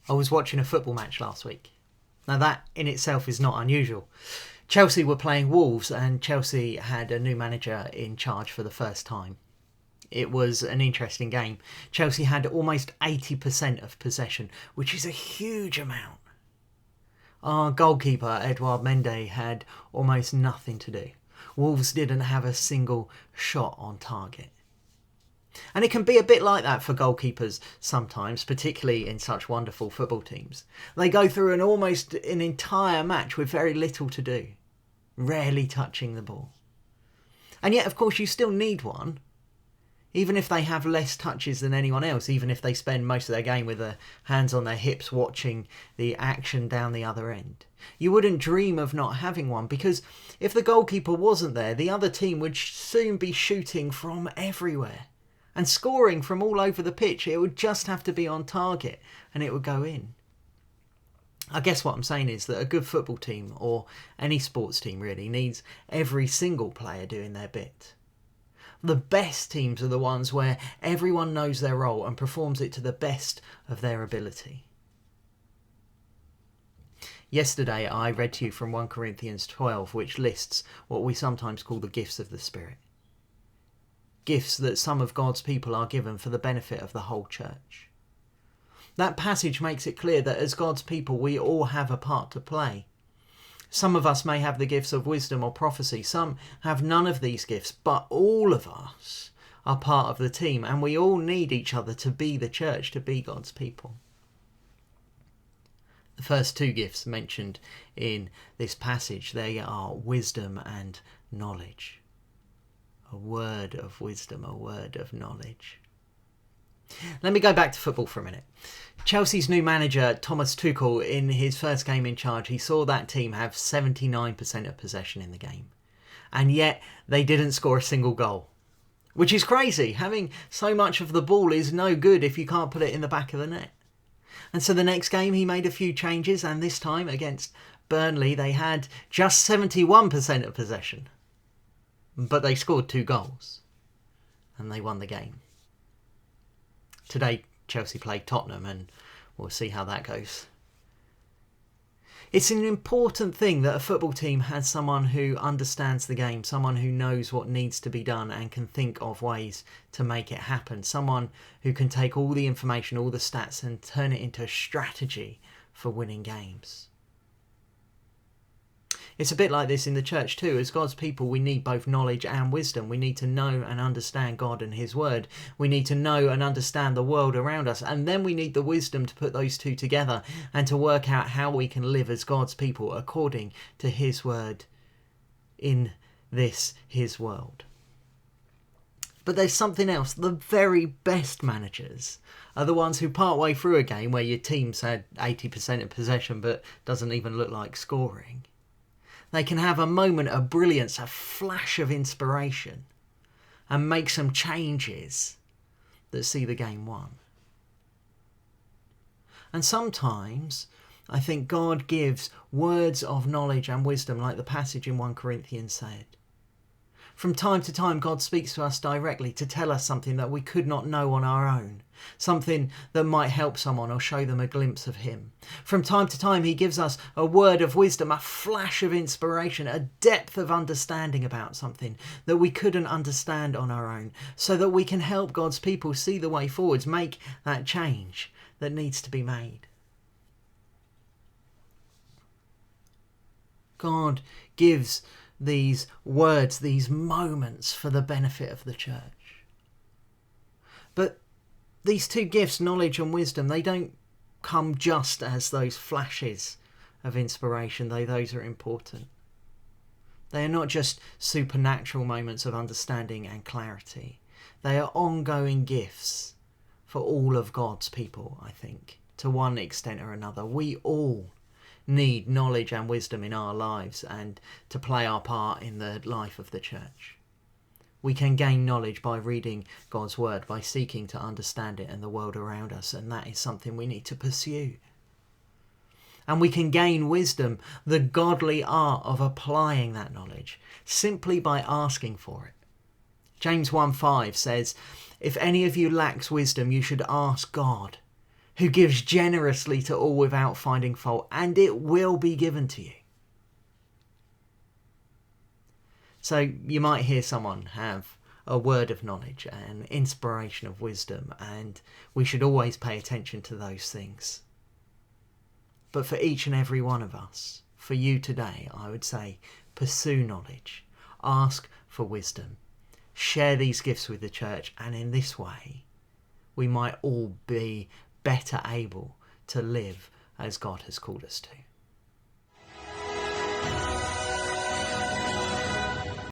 I was watching a football match last week. Now that in itself is not unusual. Chelsea were playing Wolves and Chelsea had a new manager in charge for the first time. It was an interesting game. Chelsea had almost 80% of possession, which is a huge amount. Our goalkeeper, Edouard Mendy, had almost nothing to do. Wolves didn't have a single shot on target. And it can be a bit like that for goalkeepers sometimes, particularly in such wonderful football teams. They go through almost an entire match with very little to do, rarely touching the ball. And yet, of course, you still need one, even if they have less touches than anyone else, even if they spend most of their game with their hands on their hips watching the action down the other end. You wouldn't dream of not having one, because if the goalkeeper wasn't there, the other team would soon be shooting from everywhere and scoring from all over the pitch. It would just have to be on target and it would go in. I guess what I'm saying is that a good football team, or any sports team really, needs every single player doing their bit. The best teams are the ones where everyone knows their role and performs it to the best of their ability. Yesterday I read to you from 1 Corinthians 12, which lists what we sometimes call the gifts of the Spirit. Gifts that some of God's people are given for the benefit of the whole church. That passage makes it clear that as God's people we all have a part to play. Some of us may have the gifts of wisdom or prophecy, some have none of these gifts, but all of us are part of the team and we all need each other to be the church, to be God's people. The first two gifts mentioned in this passage, they are wisdom and knowledge. A word of wisdom, a word of knowledge. Let me go back to football for a minute. Chelsea's new manager, Thomas Tuchel, in his first game in charge, he saw that team have 79% of possession in the game. And yet they didn't score a single goal. Which is crazy. Having so much of the ball is no good if you can't put it in the back of the net. And so the next game he made a few changes, and this time against Burnley they had just 71% of possession. But they scored 2 goals and they won the game. Today Chelsea played Tottenham and we'll see how that goes. It's an important thing that a football team has someone who understands the game, someone who knows what needs to be done and can think of ways to make it happen, someone who can take all the information, all the stats and turn it into a strategy for winning games. It's a bit like this in the church too. As God's people, we need both knowledge and wisdom. We need to know and understand God and his word. We need to know and understand the world around us. And then we need the wisdom to put those two together and to work out how we can live as God's people according to his word in this, his world. But there's something else. The very best managers are the ones who part way through a game where your team's had 80% of possession but doesn't even look like scoring. They can have a moment of brilliance, a flash of inspiration, and make some changes that see the game won. And sometimes I think God gives words of knowledge and wisdom like the passage in 1 Corinthians said. From time to time, God speaks to us directly to tell us something that we could not know on our own, something that might help someone or show them a glimpse of him. From time to time, he gives us a word of wisdom, a flash of inspiration, a depth of understanding about something that we couldn't understand on our own, so that we can help God's people see the way forwards, make that change that needs to be made. God gives these words, these moments for the benefit of the church. But these two gifts, knowledge and wisdom, they don't come just as those flashes of inspiration, though those are important. They are not just supernatural moments of understanding and clarity. They are ongoing gifts for all of God's people, I think, to one extent or another. We all need knowledge and wisdom in our lives and to play our part in the life of the church. We can gain knowledge by reading God's word, by seeking to understand it and the world around us, and that is something we need to pursue. And we can gain wisdom, the godly art of applying that knowledge, simply by asking for it. James 1:5 says, "If any of you lacks wisdom, you should ask God, who gives generously to all without finding fault, and it will be given to you. So you might hear someone have a word of knowledge, an inspiration of wisdom, and we should always pay attention to those things. But for each and every one of us, for you today, I would say, pursue knowledge, ask for wisdom, share these gifts with the church, and in this way, we might all be better able to live as God has called us to.